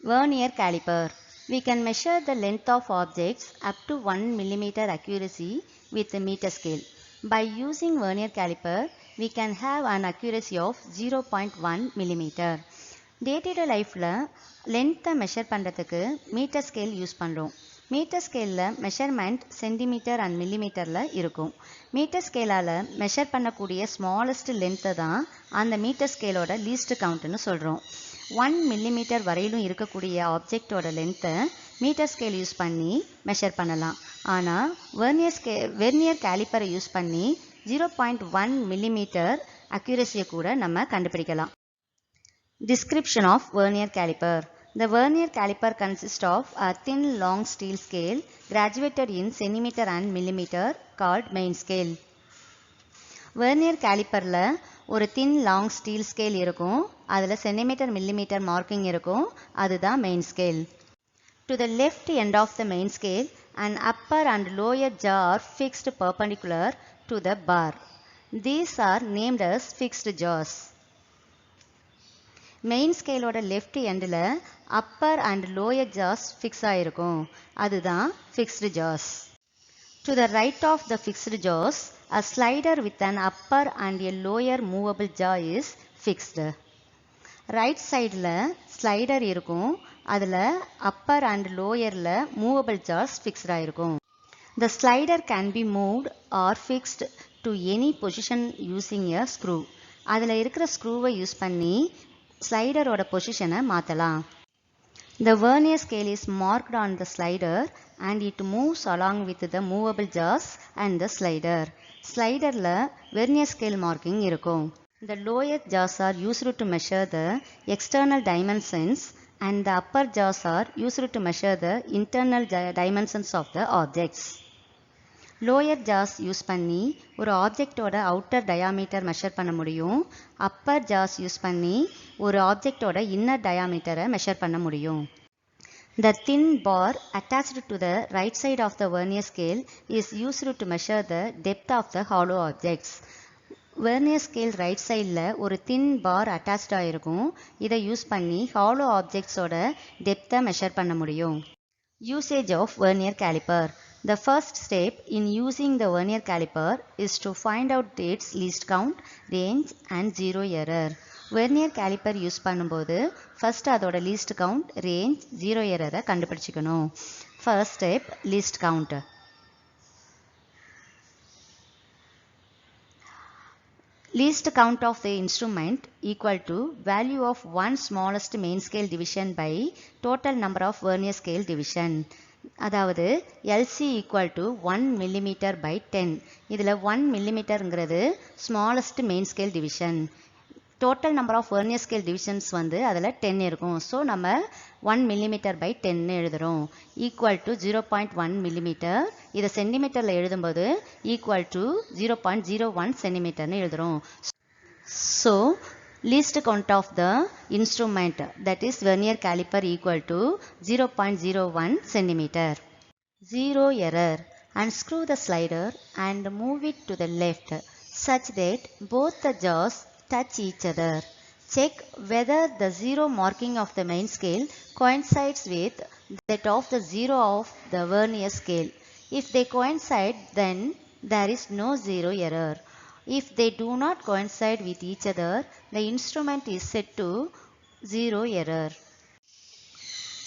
Vernier caliper. We can measure the length of objects up to 1 millimeter accuracy with a meter scale. By using vernier caliper, we can have an accuracy of 0.1 millimeter. Day-to-day லைஃப்பில் லென்த்தை measure பண்ணுறதுக்கு metre scale use பண்ணுறோம். Metre ஸ்கேலில் measurement centimetre and மில்லிமீட்டரில் இருக்கும். Metre ஸ்கேலால் measure பண்ணக்கூடிய smallest லென்த்தை தான் அந்த மீட்டர் ஸ்கேலோட லீஸ்ட் கவுண்ட்னு சொல்கிறோம். 1 millimeter வரையிலும் இருக்கக்கூடிய ஆப்ஜெக்டோட லென்த்தை மீட்டர் ஸ்கேல் யூஸ் பண்ணி மெஷர் பண்ணலாம். ஆனால் வெர்னியர் கேலிப்பரை யூஸ் பண்ணி 0.1 millimeter அக்யூரஸியை கூட நம்ம கண்டுபிடிக்கலாம். Description of vernier caliper. The vernier caliper consists of a thin long steel scale graduated in centimeter and millimeter called main scale. Vernier caliperல ஒரு thin long steel scale இருக்கும். அதில் centimetre millimetre marking இருக்கும். அதுதான் main scale. To the left end of the main scale, an upper and lower jaw are fixed perpendicular to the bar. These are named as fixed jaws. Main ஸ்கேலோட left எண்டில் upper and lower jaws fix ஆகிருக்கும். அதுதான் fixed jaws. To the right of the fixed jaws a slider with an upper and a lower movable jaw is fixed. Right சைடில் slider இருக்கும். அதில் upper and லோயரில் movable ஜாஸ் ஃபிக்ஸ்டாக இருக்கும். The slider can be moved or fixed to any position using a screw. அதில் இருக்கிற ஸ்க்ரூவை use பண்ணி ஸ்லைடரோட பொசிஷனை மாற்றலாம். The vernier scale is marked on the slider and it moves along with the movable jaws and the slider. ஸ்லைடரில் vernier scale marking இருக்கும். The lower jaws are used to measure the external dimensions and the upper jaws are used to measure the internal dimensions of the objects. Lower jaws use பண்ணி ஒரு ஆப்ஜெக்டோட outer diameter measure பண்ண முடியும். அப்பர் ஜாஸ் use பண்ணி ஒரு ஆப்ஜெக்டோட inner டயாமீட்டரை measure பண்ண முடியும். The thin bar attached to the right side of the vernier scale is used to measure the depth of the hollow objects. Vernier scale right சைடில் ஒரு தின் பார் attached ஆகிருக்கும். இதை யூஸ் பண்ணி ஹாலோ ஆப்ஜெக்ட்ஸோட டெப்த்தை மெஷர் பண்ண முடியும். Usage of vernier caliper. The first step in using the vernier caliper is to find out its least count, range and zero error. Vernier caliper use பண்ணும்போது first அதோட least count, range, zero error கண்டுபிடிச்சிக்கணும். First step, least count. Least count of the instrument equal to value of one smallest main scale division by total number of vernier scale division. அதாவது LC equal to 1 millimeter by 10. இதில் 1 millimeterங்கிறது smallest main scale division. total number of vernier scale divisions வந்து அதில் 10 இருக்கும். So நம்ம 1 millimeter by 10 எழுதுகிறோம். equal to 0.1 millimeter. இதை சென்டிமீட்டரில் எழுதும்போது equal to 0.01 centimeterன்னு எழுதுகிறோம். So least count of the instrument, that is vernier caliper, equal to 0.01 centimeter. Zero error. Unscrew the slider and move it to the left such that both the jaws touch each other. Check whether the zero marking of the main scale coincides with that of the zero of the vernier scale. If they coincide, then there is no zero error. If they do not coincide with each other, the instrument is set to zero error.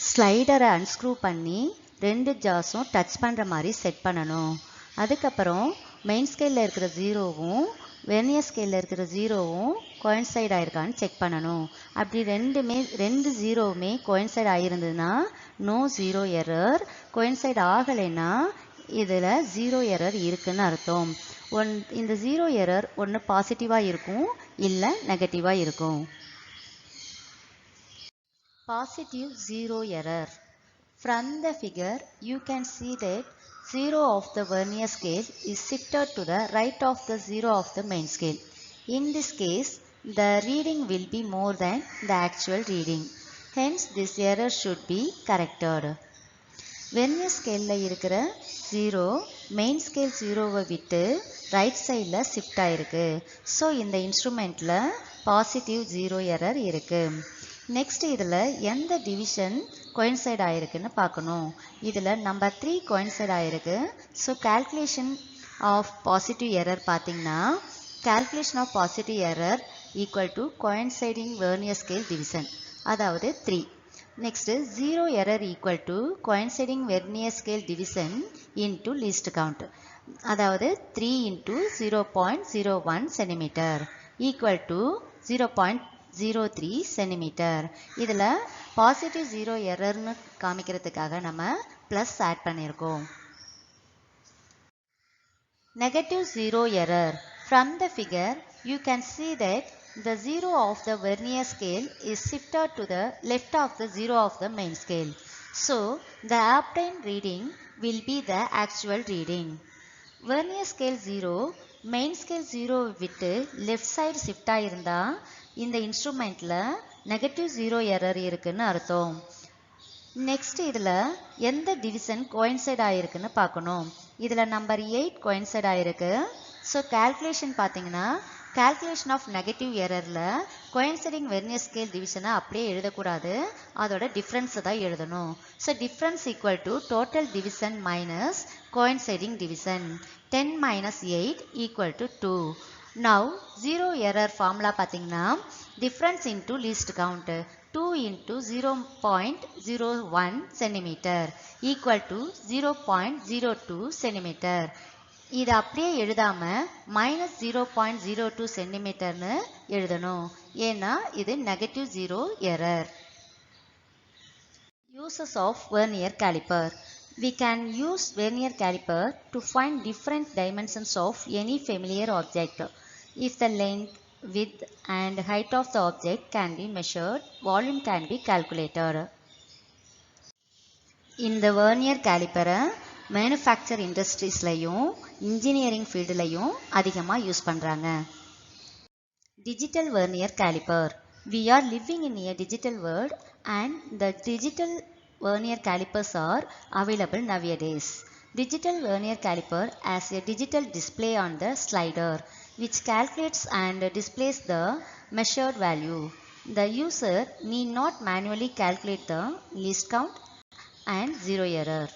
ஸ்லைடரை unscrew பண்ணி ரெண்டு ஜாஸும் touch பண்ணுற மாதிரி set பண்ணணும். அதுக்கப்புறம் main ஸ்கேலில் இருக்கிற ஜீரோவும் vernier ஸ்கேலில் இருக்கிற ஜீரோவும் கோயின்சைட் ஆகிருக்கான்னு செக் பண்ணணும். அப்படி ரெண்டு ஜீரோவுமே கோயின்சைட் ஆகிருந்ததுன்னா நோ ஜீரோ எரர். கோயின்சைட் ஆகலைன்னா இதில் ஜீரோ எரர் இருக்குன்னு அர்த்தம். இந்த ஜீரோ எரர் ஒன்று பாசிட்டிவாக இருக்கும், இல்லை நெகட்டிவாக இருக்கும். Positive zero error. From the figure, you can see that zero of the vernier scale is shifted to the right of the zero of the main scale. In this case, the reading will be more than the actual reading. Hence, this error should be corrected. Vernier ஸ்கேலில் இருக்கிற zero main scale ஜீரோவை விட்டு right சைடில் shift ஆகிருக்கு. So இந்த இன்ஸ்ட்ருமெண்ட்டில் positive zero error இருக்குது. Next இதில் எந்த டிவிஷன் கோயின்சைட் ஆயிருக்குன்னு பார்க்கணும். இதில் நம்பர் 3 கோயின்சைட் ஆயிருக்கு. So calculation of positive error பார்த்தீங்கன்னா calculation of positive error equal to coinciding vernier scale division, அதாவது 3. Next, zero error equal to coinciding vernier scale division into least count, அதாவது 3 into 0.01 cm equal to 0.03 cm. இதில் positive zero எரர்னு காமிக்கிறதுக்காக நம்ம plus add பண்ணியிருக்கோம். Negative zero error. From the figure, you can see that the zero of the vernier scale is shifted to the left of the zero of the main scale. So, the obtained reading will be the actual reading. Vernier scale 0, main scale 0 விட்டு left side shift ஆயிருந்தா இந்த instrumentல negative zero error இருக்குன்னு அர்த்தம். Next இதில் எந்த division coincide ஆகிருக்குன்னு பார்க்கணும். இதில் நம்பர் 8 கோயின்சைட் ஆகிருக்கு. ஸோ கால்குலேஷன் பார்த்தீங்கன்னா கால்குலேஷன் ஆஃப் நெகட்டிவ் எரரில் கோயின்சைடிங் வெர்னியர் ஸ்கேல் டிவிஷனை அப்படியே எழுதக்கூடாது, அதோட டிஃப்ரென்ஸை தான் எழுதணும். So difference equal to total division minus coinciding division. 10 minus 8 equal to 2. Now zero error formula பார்த்தீங்கன்னா difference into least count 2 into 0.01 cm equal to 0.02 cm. இது அப்படியே எழுதாம minus 0.02 cm எழுதணும், ஏன்னா இது negative zero error. Uses of vernier caliper. We can use vernier caliper to find different dimensions of any familiar object. If the length, width and height of the object can be measured, volume can be calculated. இந்த vernier caliper manufacture industries-லையும் engineering field-லையும் அதிகமா use பண்றாங்க. Digital vernier caliper. We are living in a digital world and the digital vernier calipers are available nowadays. Digital vernier caliper has a digital display on the slider which calculates and displays the measured value. The user need not manually calculate the least count and zero error.